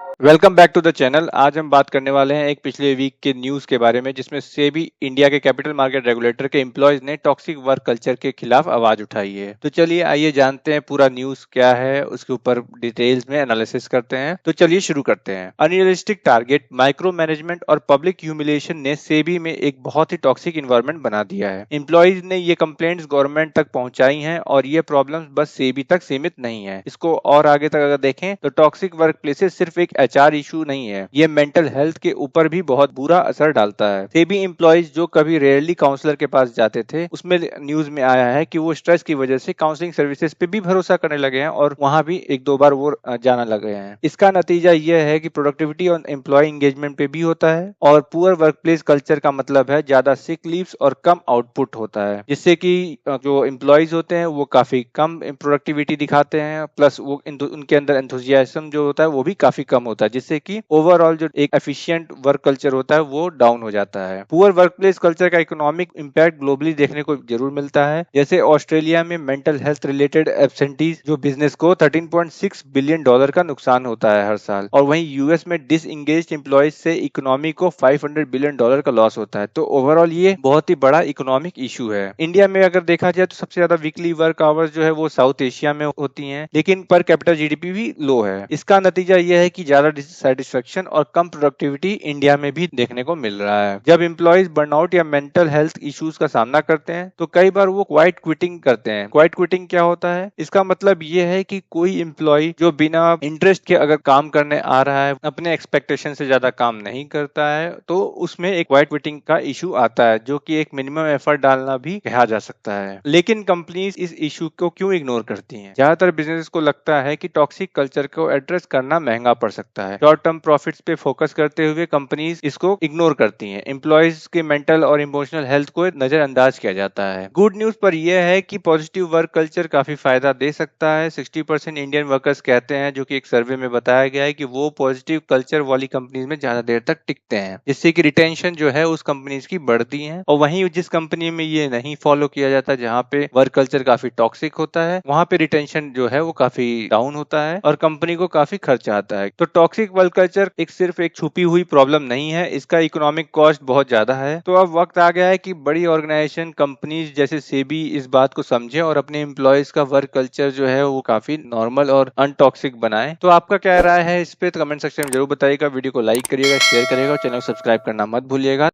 Welcome back to the channel. आज हम बात करने वाले हैं एक पिछले वीक के न्यूज़ के बारे में, जिसमें सेबी इंडिया के कैपिटल मार्केट रेगुलेटर के एम्प्लॉयज ने टॉक्सिक वर्क कल्चर के खिलाफ आवाज उठाई है। तो चलिए आइए जानते हैं पूरा न्यूज़ क्या है, उसके ऊपर डिटेल्स में एनालिसिस करते हैं। तो चलिए शुरू करते हैं। अनरियलिस्टिक टारगेट, माइक्रो मैनेजमेंट और पब्लिक ह्यूमिलिएशन ने सेबी में एक बहुत ही टॉक्सिक इन्वायरमेंट बना दिया है। एम्प्लॉयज ने ये कंप्लेंट्स गवर्नमेंट तक पहुंचाई हैं और ये प्रॉब्लम्स बस सेबी तक सीमित नहीं है। इसको और आगे तक अगर देखें तो टॉक्सिक वर्क प्लेसेस सिर्फ एक एचआर इशू नहीं है, ये मेंटल हेल्थ के ऊपर भी बहुत बुरा असर डालता है। सेबी एम्प्लॉइज जो कभी रेयरली काउंसलर के पास जाते थे, उसमें न्यूज में आया है कि वो स्ट्रेस की वजह से काउंसलिंग सर्विसेज पे भी भरोसा करने लगे हैं और वहां भी एक दो बार वो जाना लगे हैं। इसका नतीजा यह है कि प्रोडक्टिविटी और एम्प्लॉय एंगेजमेंट पे भी होता है और पुअर वर्कप्लेस कल्चर का मतलब है ज्यादा सिक लीव्स और कम आउटपुट होता है, जिससे कि जो एम्प्लॉयज होते हैं वो काफी कम प्रोडक्टिविटी दिखाते हैं, प्लस वो उनके अंदर एंथुजियाज्म जो होता है वो भी काफी कम होता है, जिससे कि ओवरऑल जो एक एफिशिएंट वर्क कल्चर होता है वो डाउन हो जाता है। पुअर वर्कप्लेस कल्चर का इकोनॉमिक इंपैक्ट ग्लोबली देखने को जरूर मिलता है। जैसे ऑस्ट्रेलिया में मेंटल हेल्थ रिलेटेड एब्सेंटीज जो बिजनेस को $13.6 बिलियन का नुकसान होता है हर साल, और वहीं यूएस में डिसएंगेज्ड एम्प्लॉयज से इकोनॉमी को $500 बिलियन का लॉस होता है। तो ओवरऑल ये बहुत ही बड़ा इकोनॉमिक इशू है। इंडिया में अगर देखा जाए तो सबसे ज्यादा वीकली वर्क आवर्स जो है वो साउथ एशिया में होती हैं, लेकिन पर कैपिटल जीडीपी भी लो है। इसका नतीजा यह है कि ज्यादा डिससैटिस्फैक्शन और कम प्रोडक्टिविटी इंडिया में भी देखने को मिल रहा है। जब एम्प्लॉयज बर्नआउट या मेंटल हेल्थ इश्यूज का सामना करते हैं तो कई बार वो क्वाइट क्विटिंग करते हैं। क्वाइट क्विटिंग क्या होता है? इसका मतलब ये है कि कोई एम्प्लॉय जो बिना इंटरेस्ट के अगर काम करने आ रहा है, अपने एक्सपेक्टेशन से ज्यादा काम नहीं करता है, तो उसमें एक क्वाइट क्विटिंग का इशू आता है, जो कि एक मिनिमम एफर्ट डालना भी कहा जा सकता है। लेकिन कंपनीज इस इशू को क्यों इग्नोर करती हैं? ज्यादातर बिजनेस को लगता है कि टॉक्सिक कल्चर को एड्रेस करना महंगा पड़ सकता है। शॉर्ट टर्म प्रॉफिट्स पे फोकस करते हुए कंपनीज इसको इग्नोर करती हैं। एम्प्लॉयज के मेंटल और इमोशनल हेल्थ को नजरअंदाज किया जाता है। गुड न्यूज पर यह है कि पॉजिटिव वर्क कल्चर काफी फायदा दे सकता है। 60% इंडियन वर्कर्स कहते हैं, जो कि एक सर्वे में बताया गया है, कि वो पॉजिटिव कल्चर वाली कंपनीज में ज्यादा देर तक टिकते हैं, जिससे कि रिटेंशन जो है उस कंपनीज की बढ़ती है। और वहीं जिस कंपनी में ये नहीं फॉलो किया जाता, जहाँ पे वर्क कल्चर काफी टॉक्सिक होता है, वहां पे रिटेंशन जो है वो काफी डाउन होता है और कंपनी को काफी खर्चा आता है। तो टॉक्सिक वर्क कल्चर सिर्फ एक छुपी हुई प्रॉब्लम नहीं है, इसका इकोनॉमिक कॉस्ट बहुत ज्यादा है। तो अब वक्त आ गया है कि बड़ी ऑर्गेनाइजेशन कंपनीज जैसे सेबी इस बात को समझे और अपने एम्प्लॉयज का वर्क कल्चर जो है वो काफी नॉर्मल और अनटॉक्सिक बनाए। तो आपका क्या राय है इस पे? कमेंट सेक्शन में जरूर बताइएगा। वीडियो को लाइक करिएगा, शेयर करिएगा और चैनल को सब्सक्राइब करना मत भूलिएगा।